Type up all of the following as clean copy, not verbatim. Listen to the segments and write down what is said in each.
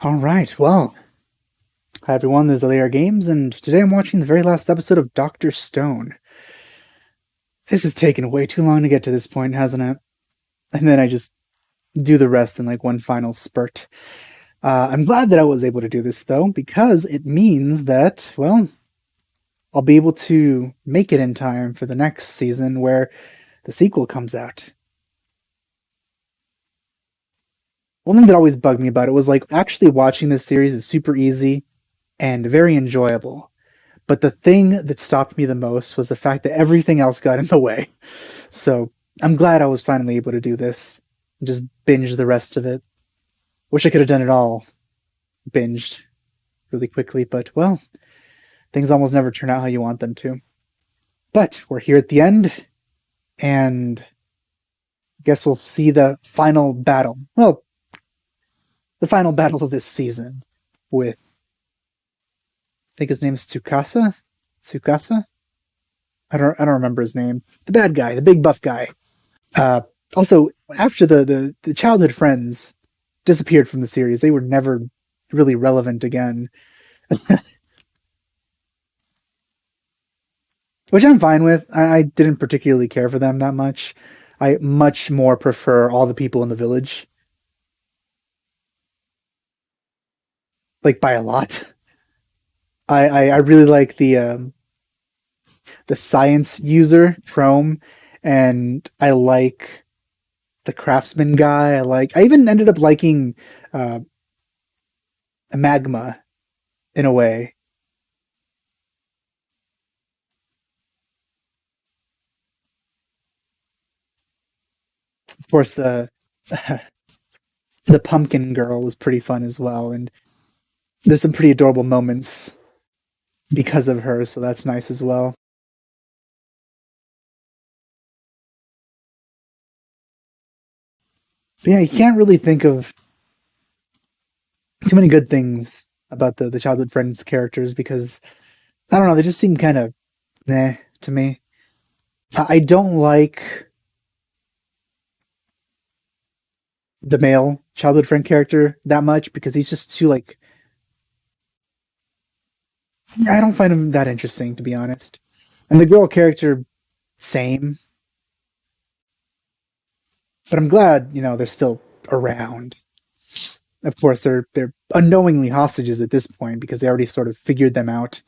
All right, well, hi everyone, this is LAR Games, and today I'm watching the very last episode of Dr. Stone. This has taken way too long to get to this point, hasn't it? And then I just do the rest in like one final spurt. I'm glad that I was able to do this, though, because it means that, well, I'll be able to make it in time for the next season where the sequel comes out. One thing that always bugged me about it was like actually watching this series is super easy and very enjoyable. But the thing that stopped me the most was the fact that everything else got in the way. So I'm glad I was finally able to do this and just binge the rest of it. Wish I could have done it all binged really quickly, but well, things almost never turn out how you want them to. But we're here at the end, and I guess we'll see the final battle. Well, the final battle of this season with, I think his name's Tsukasa? Tsukasa? I don't remember his name. The bad guy, the big buff guy. Also, after the childhood friends disappeared from the series, they were never really relevant again. Which I'm fine with. I didn't particularly care for them that much. I much more prefer all the people in the village. Like, by a lot. I really like the science user, Chrome, and I like the craftsman guy. I even ended up liking Magma in a way. Of course, the pumpkin girl was pretty fun as well, and there's some pretty adorable moments because of her, so that's nice as well. But yeah, you can't really think of too many good things about the childhood friends characters because I don't know, they just seem kind of meh to me. I don't like the male childhood friend character that much because he's just too like I don't find him that interesting to be honest. And the girl character, same. But I'm glad they're still around. Of course, they're unknowingly hostages at this point because they already sort of figured them out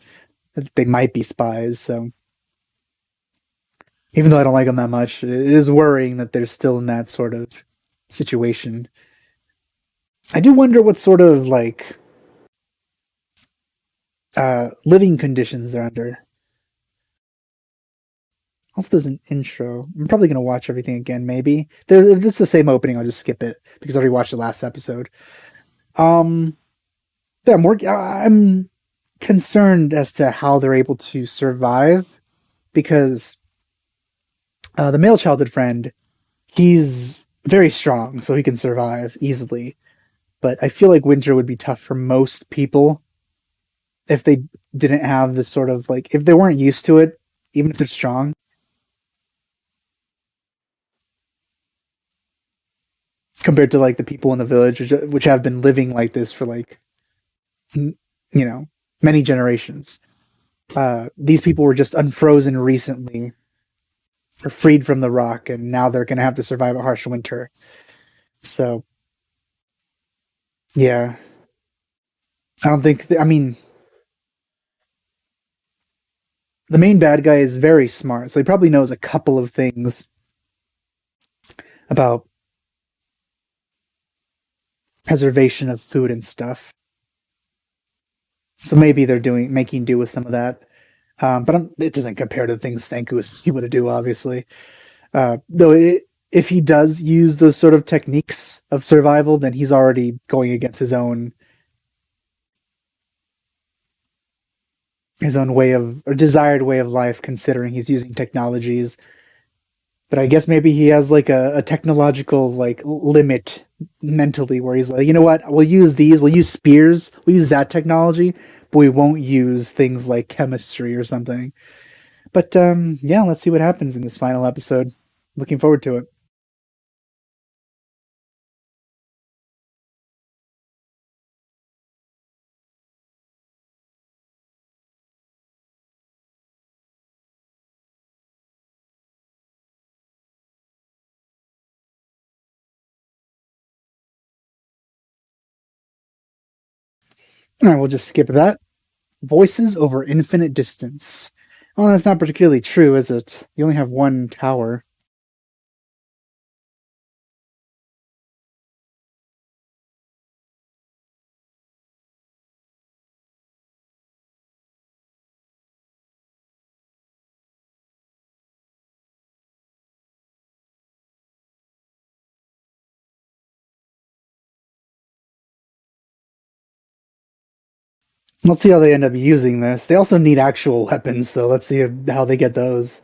that they might be spies. So even though I don't like them that much, it is worrying that they're still in that sort of situation. I do wonder what sort of like living conditions they're under. Also, there's an intro. I'm probably gonna watch everything again. Maybe if this is the same opening, I'll just skip it because I already watched the last episode. Um, yeah, I'm concerned as to how they're able to survive because the male childhood friend, he's very strong, so he can survive easily. But I feel like winter would be tough for most people if they didn't have this sort of like if they weren't used to it, even if they're strong, compared to like the people in the village, which have been living like this for like you know many generations. These people were just unfrozen recently or freed from the rock, and now they're going to have to survive a harsh winter. So yeah, I don't think. I mean, the main bad guy is very smart, so he probably knows a couple of things about preservation of food and stuff. So maybe they're doing making do with some of that. But it doesn't compare to the things Senku is able to do, obviously. If he does use those sort of techniques of survival, then he's already going against his own way of or desired way of life, considering he's using technologies. But I guess maybe he has like a technological like limit mentally, where he's like, you know what, we'll use these, we'll use spears, we'll use that technology, but we won't use things like chemistry or something. But yeah, let's see what happens in this final episode. Looking forward to it. Alright, we'll just skip that. Voices over infinite distance. Well, that's not particularly true, is it? You only have one tower. Let's see how they end up using this. They also need actual weapons, so let's see how they get those.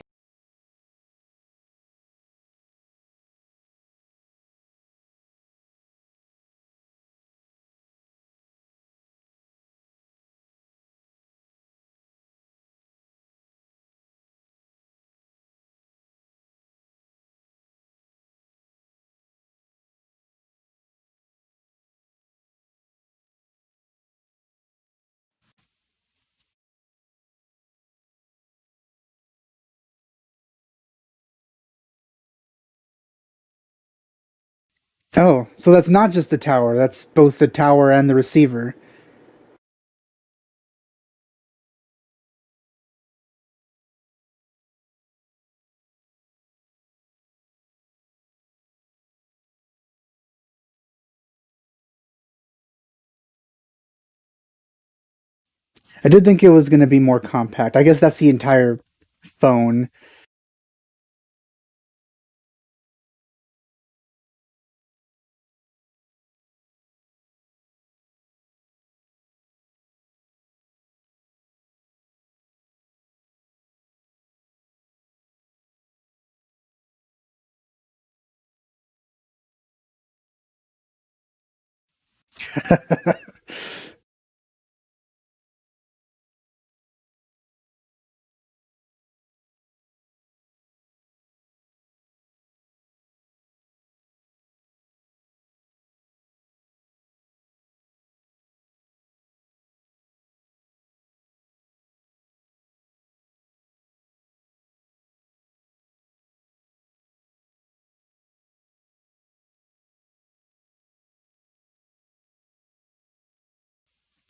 Oh, so that's not just the tower, that's both the tower and the receiver. I did think it was going to be more compact. I guess that's the entire phone.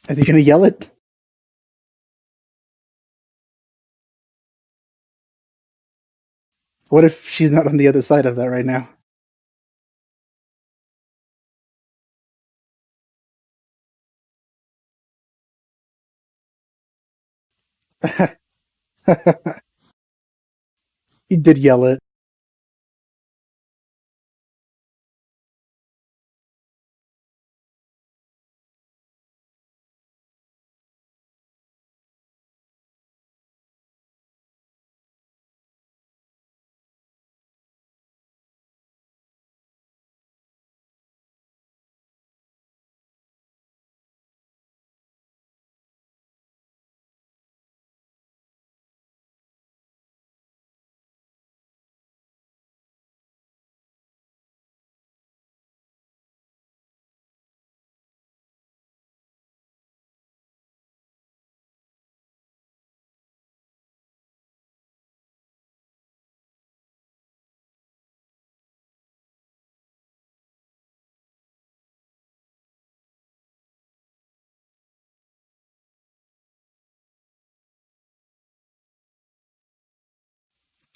Are they going to yell it? What if she's not on the other side of that right now? He did yell it.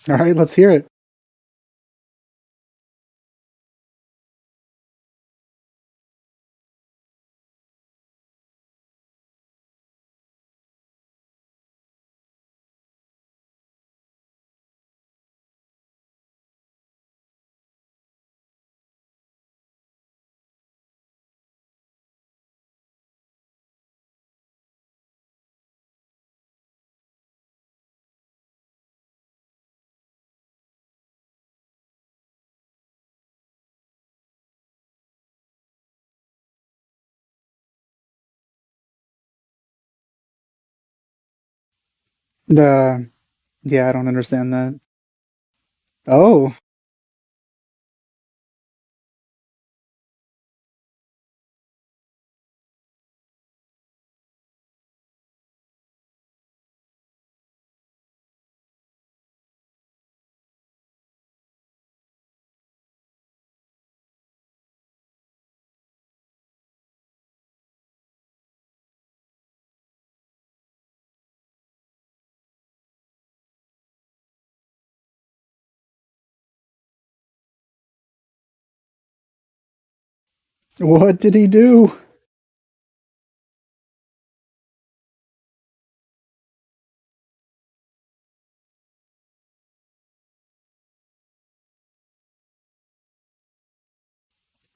All right, let's hear it. The Yeah, I don't understand that. Oh, What did he do?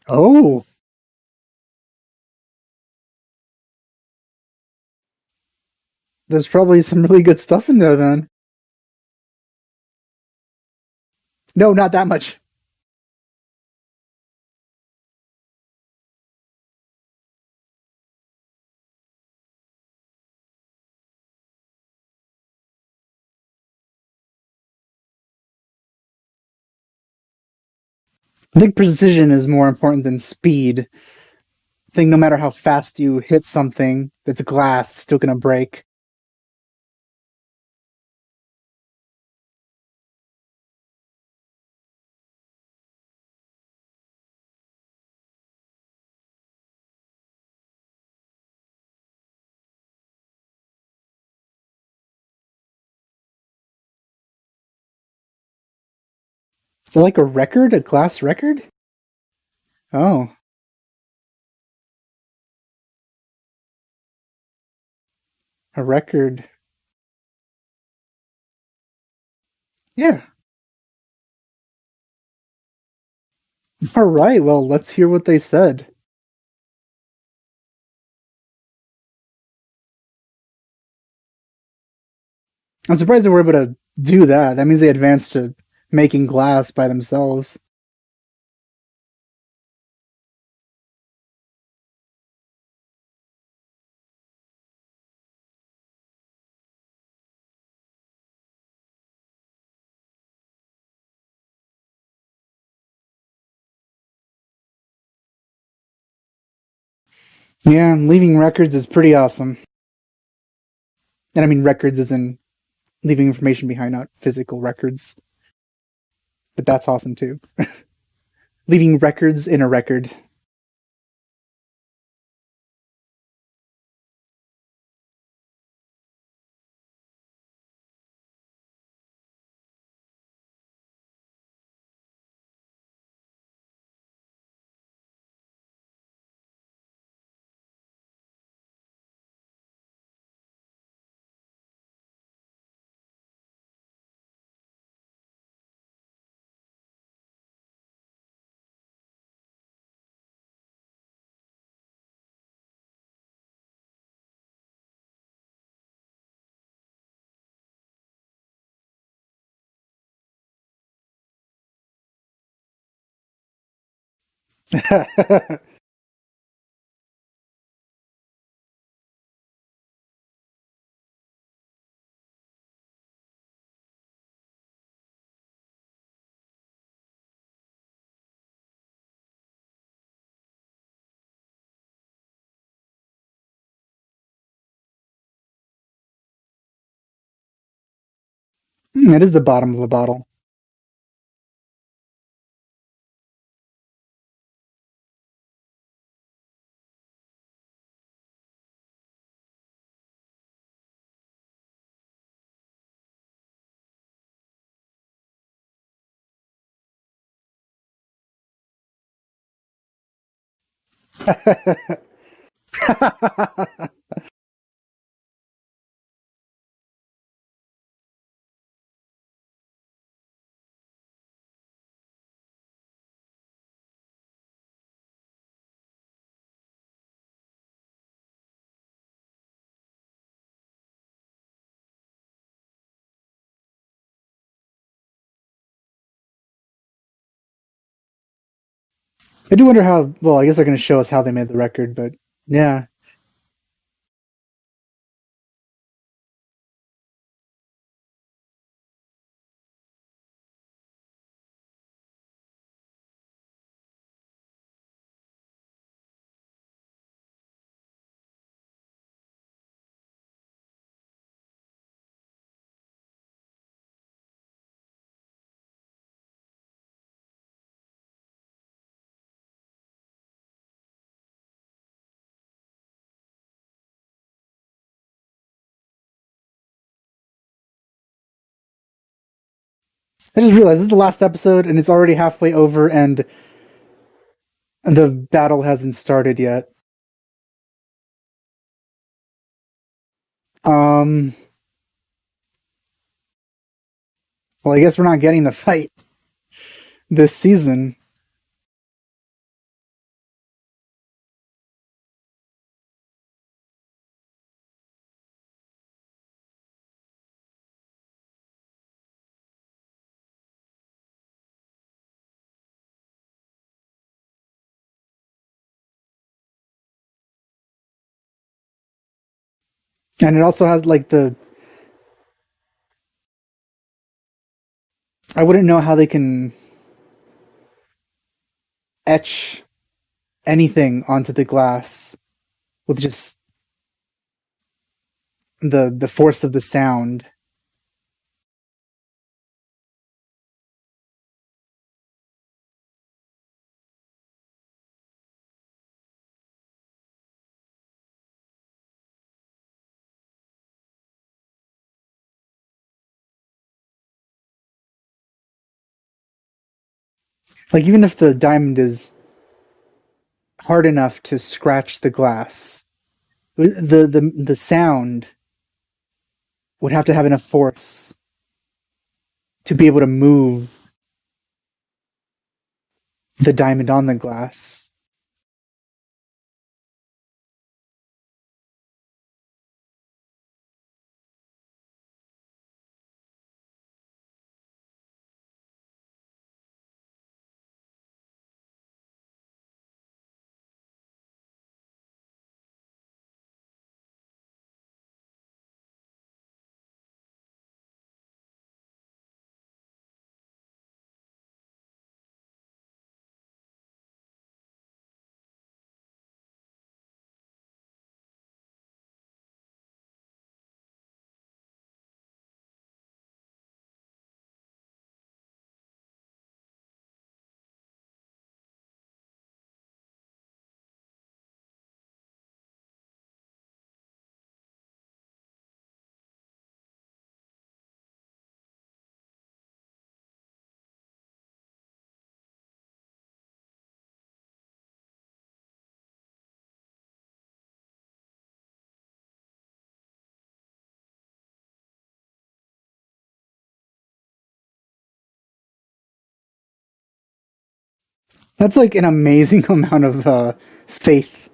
Oh, there's probably some really good stuff in there then. No, not that much. I think precision is more important than speed. I think no matter how fast you hit something that's glass, it's still gonna break. So like a record, a glass record? Oh, a record. Yeah. All right. Well, let's hear what they said. I'm surprised they were able to do that. That means they advanced to making glass by themselves. Yeah, leaving records is pretty awesome. And I mean records is in leaving information behind, not physical records. But that's awesome too. Leaving records in a record. It is the bottom of a bottle. I do wonder how. Well, I guess they're going to show us how they made the record, but yeah. I just realized this is the last episode, and it's already halfway over, and The battle hasn't started yet. Um, well, I guess we're not getting the fight this season. And it also has like I wouldn't know how they can etch anything onto the glass with just the force of the sound. Like even if the diamond is hard enough to scratch the glass, the sound would have to have enough force to be able to move the diamond on the glass. That's like an amazing amount of faith.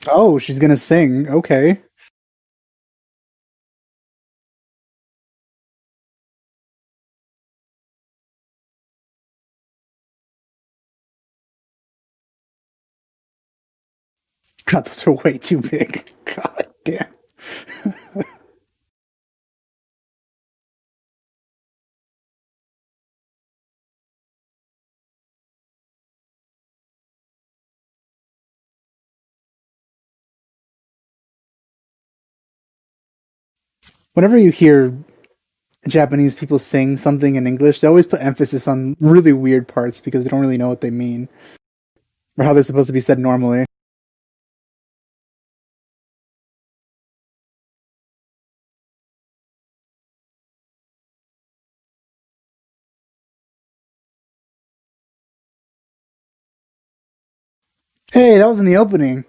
Oh, she's gonna sing. Okay. God, those are way too big. God damn. Whenever you hear Japanese people sing something in English, they always put emphasis on really weird parts because they don't really know what they mean or how they're supposed to be said normally. Hey, that was in the opening.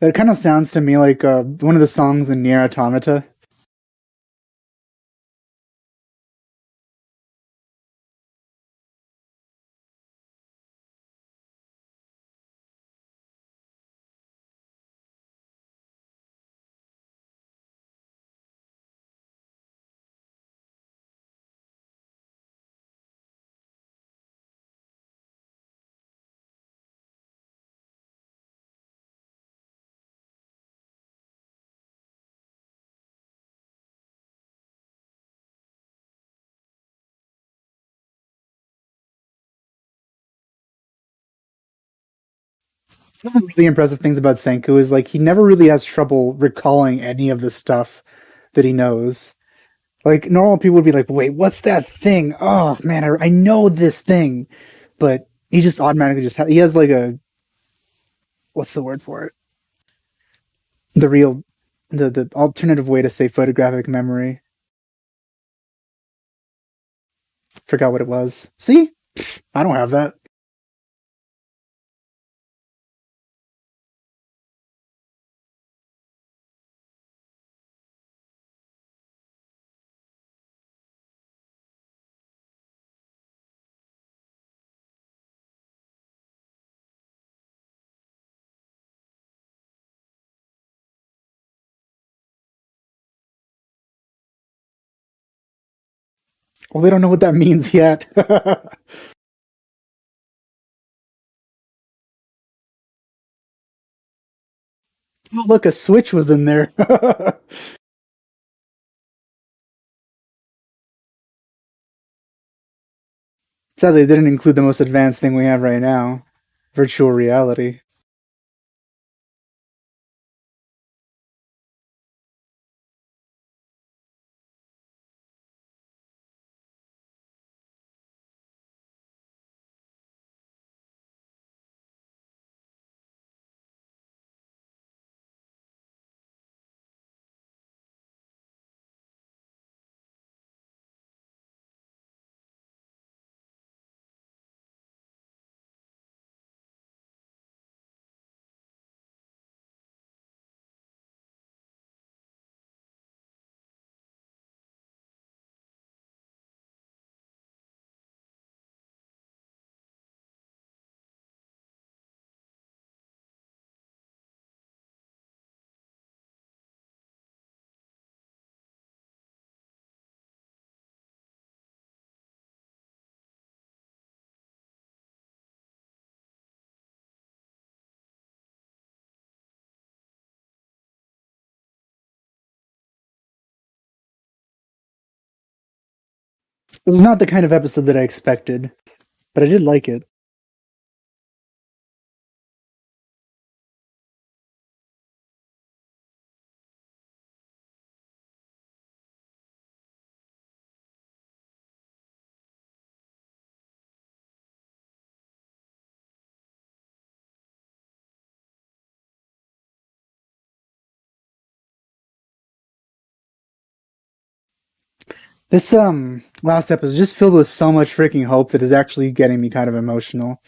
That kind of sounds to me like one of the songs in Nier Automata. One of the really impressive things about Senku is like he never really has trouble recalling any of the stuff that he knows. Like normal people would be like, "Wait, what's that thing? Oh man, I know this thing," but he just automatically he has like a what's the word for it? The real the alternative way to say photographic memory. Forgot what it was. See, I don't have that. Well, they don't know what that means yet. Oh, look, a switch was in there. Sadly, they didn't include the most advanced thing we have right now, virtual reality. This is not the kind of episode that I expected, but I did like it. This last episode is just filled with so much freaking hope that is actually getting me kind of emotional.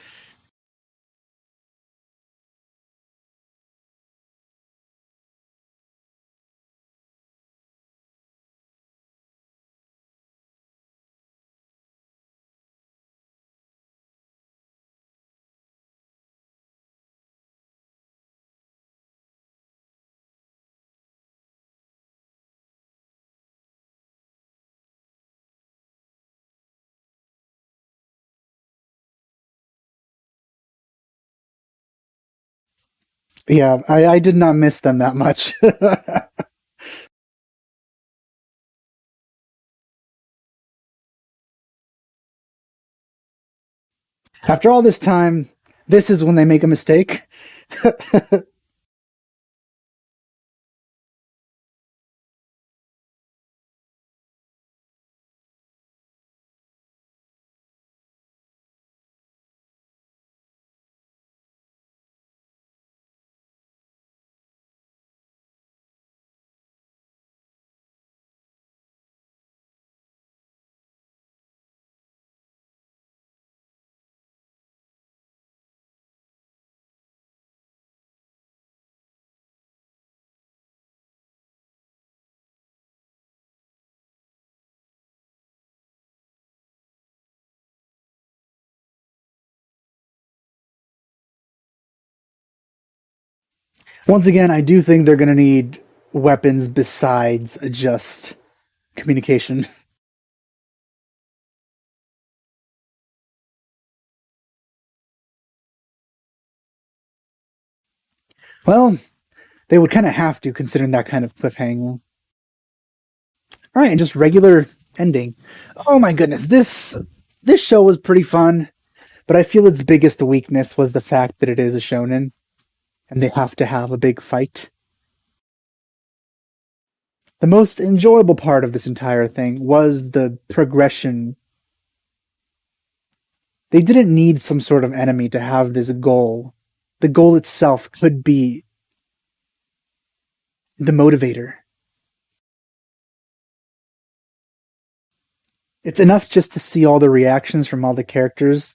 Yeah, I did not miss them that much. After all this time, this is when they make a mistake. Once again, I do think they're going to need weapons besides just communication. Well, they would kind of have to, considering that kind of cliffhanger. All right, and just regular ending. Oh my goodness, this show was pretty fun, but I feel its biggest weakness was the fact that it is a shonen. and they have to have a big fight. The most enjoyable part of this entire thing was the progression. They didn't need some sort of enemy to have this goal. The goal itself could be the motivator. It's enough just to see all the reactions from all the characters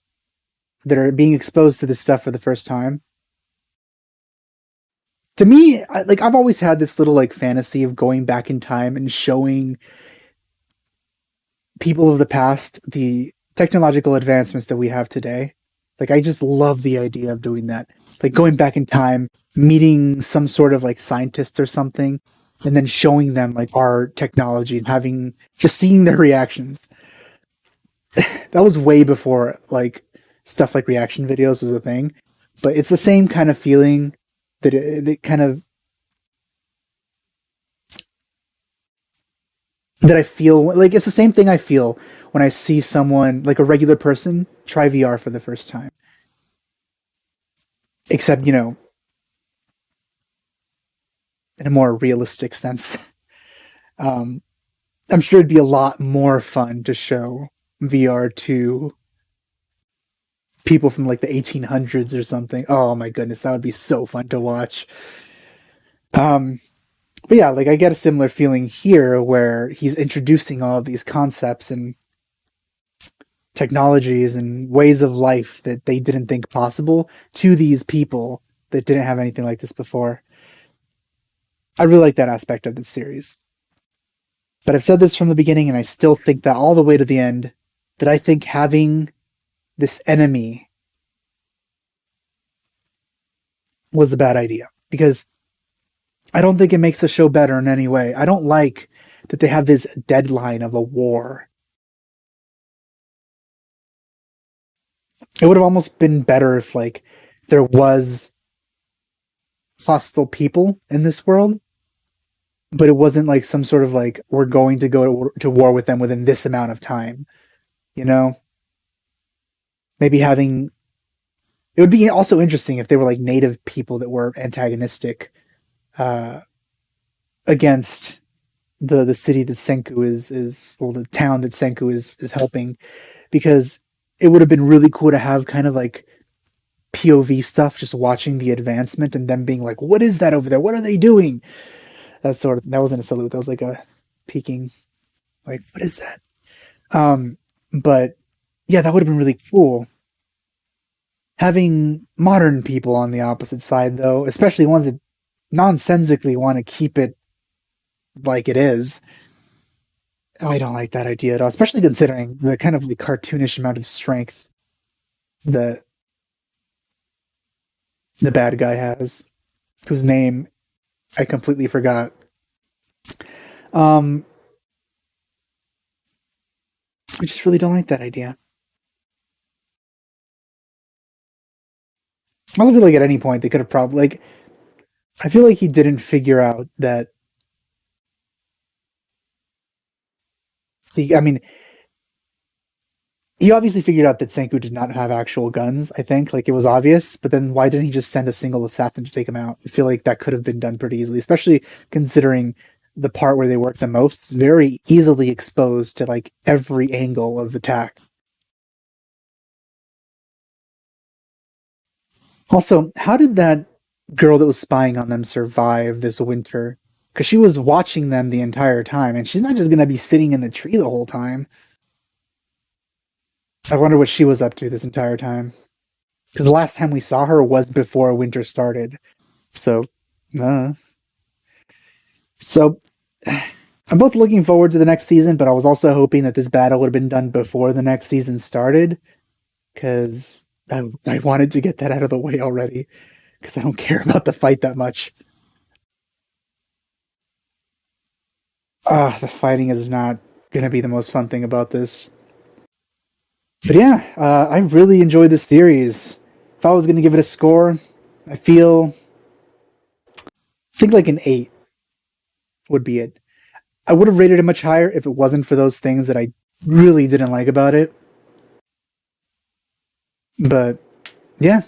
that are being exposed to this stuff for the first time. To me, I've always had this little like fantasy of going back in time and showing people of the past the technological advancements that we have today. Like, I just love the idea of doing that. Like, going back in time, meeting some sort of like scientist or something, and then showing them like our technology and just seeing their reactions. That was way before like stuff like reaction videos was a thing, but it's the same kind of feeling that I feel like it's the same thing I feel when I see someone like a regular person try VR for the first time. Except, in a more realistic sense. I'm sure it'd be a lot more fun to show VR to people from like the 1800s or something. Oh my goodness, that would be so fun to watch. But yeah, like I get a similar feeling here where he's introducing all of these concepts and technologies and ways of life that they didn't think possible to these people that didn't have anything like this before. I really like that aspect of this series. But I've said this from the beginning, and I still think that all the way to the end, that I think having this enemy was a bad idea. Because I don't think it makes the show better in any way. I don't like that they have this deadline of a war. It would have almost been better if, like, there was hostile people in this world, but it wasn't like some sort of like, we're going to go to war with them within this amount of time. Maybe it would be also interesting if they were like native people that were antagonistic against the city that Senku is or the town that Senku is helping, because it would have been really cool to have kind of like POV stuff, just watching the advancement and them being like, what is that over there? What are they doing? That wasn't a salute. That was like a peeking, like, what is that? But yeah, that would have been really cool. Having modern people on the opposite side, though, especially ones that nonsensically want to keep it like it is, I don't like that idea at all, especially considering the kind of the cartoonish amount of strength that the bad guy has, whose name I completely forgot. I just really don't like that idea. I don't feel like at any point they could have probably, like, I feel like he didn't figure out that I mean, he obviously figured out that Senku did not have actual guns, I think. Like, it was obvious, but then why didn't he just send a single assassin to take him out? I feel like that could have been done pretty easily, especially considering the part where they work the most is very easily exposed to, like, every angle of attack. Also, how did that girl that was spying on them survive this winter? Because she was watching them the entire time, and she's not just going to be sitting in the tree the whole time. I wonder what she was up to this entire time. Because the last time we saw her was before winter started. So, I'm both looking forward to the next season, but I was also hoping that this battle would have been done before the next season started. Because I wanted to get that out of the way already. Because I don't care about the fight that much. The fighting is not going to be the most fun thing about this. But yeah, I really enjoyed this series. If I was going to give it a score, I think like an 8 would be it. I would have rated it much higher if it wasn't for those things that I really didn't like about it. But yeah,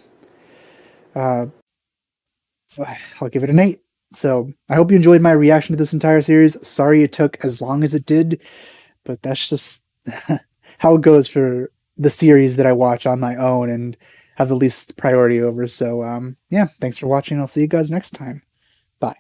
I'll give it an 8. So I hope you enjoyed my reaction to this entire series. Sorry it took as long as it did, but that's just how it goes for the series that I watch on my own and have the least priority over. So yeah, thanks for watching. I'll see you guys next time. Bye.